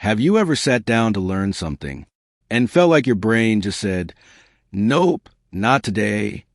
Have you ever sat down to learn something and felt like your brain just said, "Nope, not today"?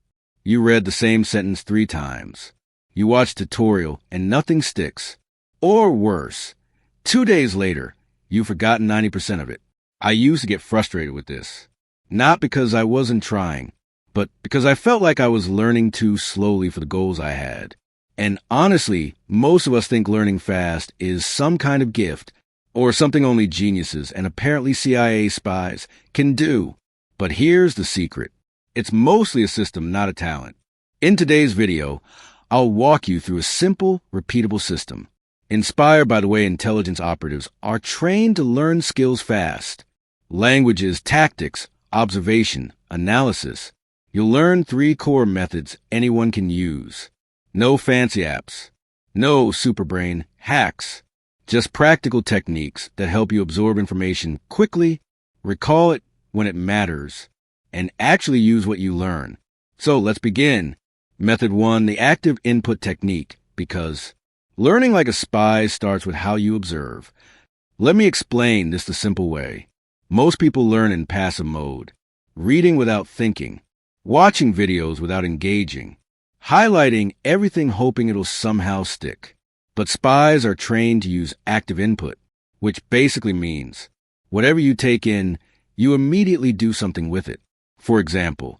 You read the same sentence 3 times. You watch a tutorial and nothing sticks. Or worse, 2 days later, you've forgotten 90% of it. I used to get frustrated with this. Not because I wasn't trying, but because I felt like I was learning too slowly for the goals I had. And honestly, most of us think learning fast is some kind of gift or something only geniuses and apparently CIA spies can do. But here's the secret. It's mostly a system, not a talent. In today's video, I'll walk you through a simple, repeatable system, inspired by the way intelligence operatives are trained to learn skills fast. Languages, tactics, observation, analysis. You'll learn 3 core methods anyone can use. No fancy apps. No superbrain hacks. Just practical techniques that help you absorb information quickly, recall it when it matters, and actually use what you learn. So let's begin. Method 1, the active input technique, because learning like a spy starts with how you observe. Let me explain this the simple way. Most people learn in passive mode, reading without thinking, watching videos without engaging, highlighting everything hoping it'll somehow stick. But spies are trained to use active input, which basically means whatever you take in, you immediately do something with it. For example,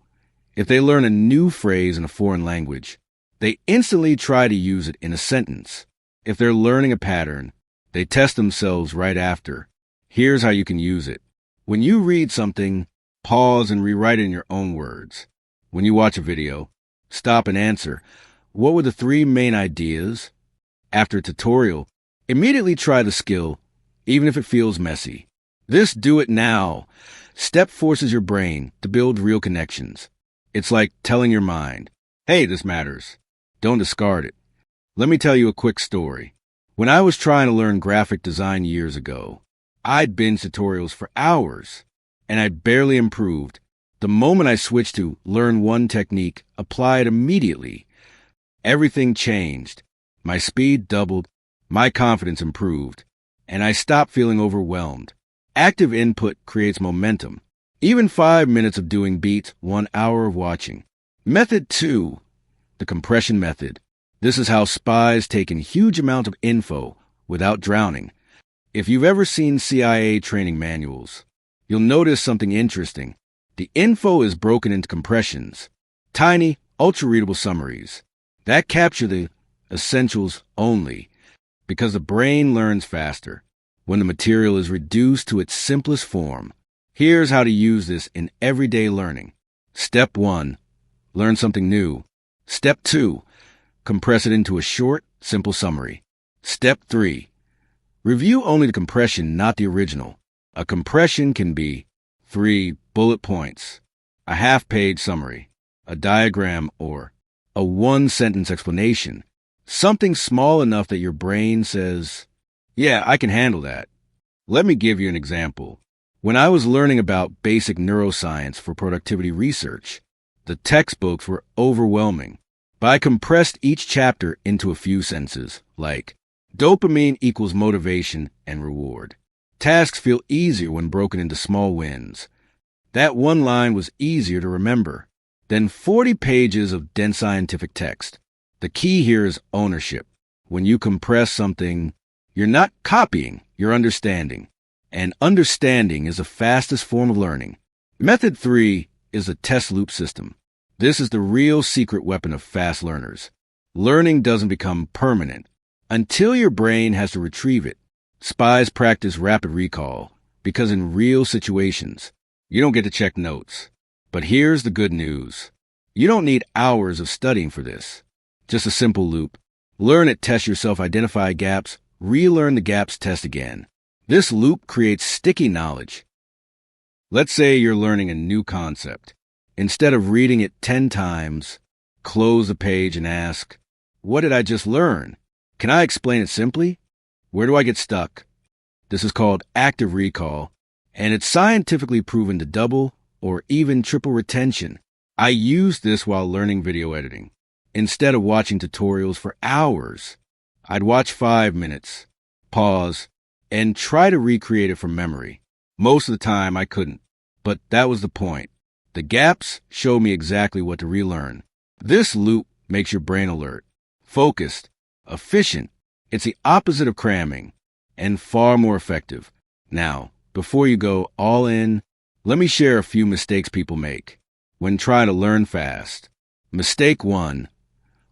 if they learn a new phrase in a foreign language, they instantly try to use it in a sentence. If they're learning a pattern, they test themselves right after. Here's how you can use it. When you read something, pause and rewrite it in your own words. When you watch a video, stop and answer, what were the 3 main ideas? After a tutorial, immediately try the skill, even if it feels messy. This do it now step forces your brain to build real connections. It's like telling your mind, hey, this matters. Don't discard it. Let me tell you a quick story. When I was trying to learn graphic design years ago, I'd binge tutorials for hours, and I barely improved. The moment I switched to learn one technique, apply it immediately, everything changed. My speed doubled, my confidence improved, and I stopped feeling overwhelmed. Active input creates momentum. Even 5 minutes of doing beats 1 hour of watching. Method 2, the compression method. This is how spies take in huge amounts of info without drowning. If you've ever seen CIA training manuals, you'll notice something interesting. The info is broken into compressions, tiny, ultra-readable summaries that capture the essentials only, because the brain learns faster when the material is reduced to its simplest form. Here's how to use this in everyday learning. Step 1, learn something new. Step 2, compress it into a short, simple summary. Step 3, review only the compression, not the original. A compression can be 3 bullet points, a half-page summary, a diagram, or a 1-sentence explanation. Something small enough that your brain says, yeah, I can handle that. Let me give you an example. When I was learning about basic neuroscience for productivity research, the textbooks were overwhelming. But I compressed each chapter into a few sentences, like, dopamine equals motivation and reward. Tasks feel easier when broken into small wins. That one line was easier to remember than 40 pages of dense scientific text. The key here is ownership. When you compress something, you're not copying, you're understanding. And understanding is the fastest form of learning. Method 3 is the test loop system. This is the real secret weapon of fast learners. Learning doesn't become permanent until your brain has to retrieve it. Spies practice rapid recall because in real situations, you don't get to check notes. But here's the good news. You don't need hours of studying for this. Just a simple loop. Learn it, test yourself, identify gaps, relearn the gaps, test again. This loop creates sticky knowledge. Let's say you're learning a new concept. Instead of reading it 10 times, close the page and ask, what did I just learn? Can I explain it simply? Where do I get stuck? This is called active recall, and it's scientifically proven to double or even triple retention. I used this while learning video editing. Instead of watching tutorials for hours, I'd watch 5 minutes, pause, and try to recreate it from memory. Most of the time, I couldn't, but that was the point. The gaps show me exactly what to relearn. This loop makes your brain alert, focused, efficient. It's the opposite of cramming, and far more effective. Now, before you go all in, let me share a few mistakes people make when trying to learn fast. Mistake 1.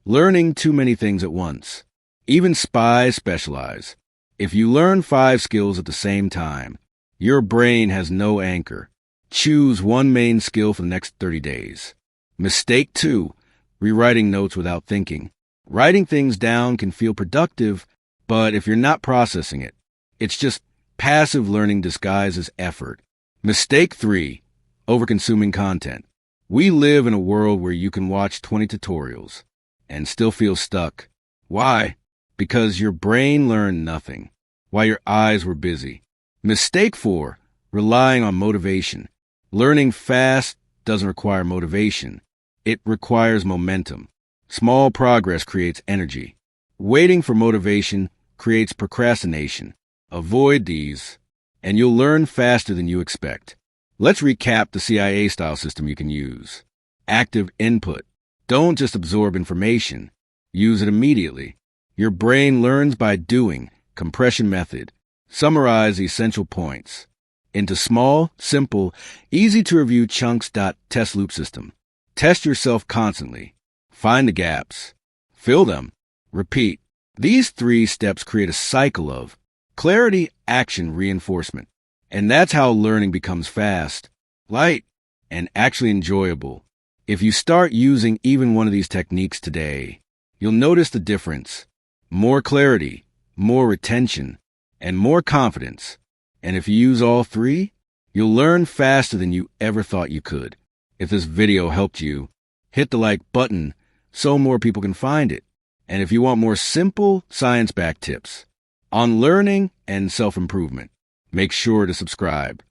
Learning too many things at once. Even spies specialize. If you learn 5 skills at the same time, your brain has no anchor. Choose one main skill for the next 30 days. Mistake 2. Rewriting notes without thinking. Writing things down can feel productive, but if you're not processing it, it's just passive learning disguised as effort. Mistake 3. Overconsuming content. We live in a world where you can watch 20 tutorials and still feel stuck. Why? Because your brain learned nothing while your eyes were busy. Mistake 4. Relying on motivation. Learning fast doesn't require motivation. It requires momentum. Small progress creates energy. Waiting for motivation creates procrastination. Avoid these, and you'll learn faster than you expect. Let's recap the CIA-style system you can use. Active input. Don't just absorb information. Use it immediately. Your brain learns by doing. Compression method. Summarize the essential points into small, simple, easy-to-review chunks. Test loop system. Test yourself constantly. Find the gaps. Fill them. Repeat. These 3 steps create a cycle of clarity, action, reinforcement. And that's how learning becomes fast, light, and actually enjoyable. If you start using even one of these techniques today, you'll notice the difference. More clarity, more retention, and more confidence. And if you use all 3, you'll learn faster than you ever thought you could. If this video helped you, hit the like button so more people can find it. And if you want more simple, science-backed tips on learning and self-improvement, make sure to subscribe.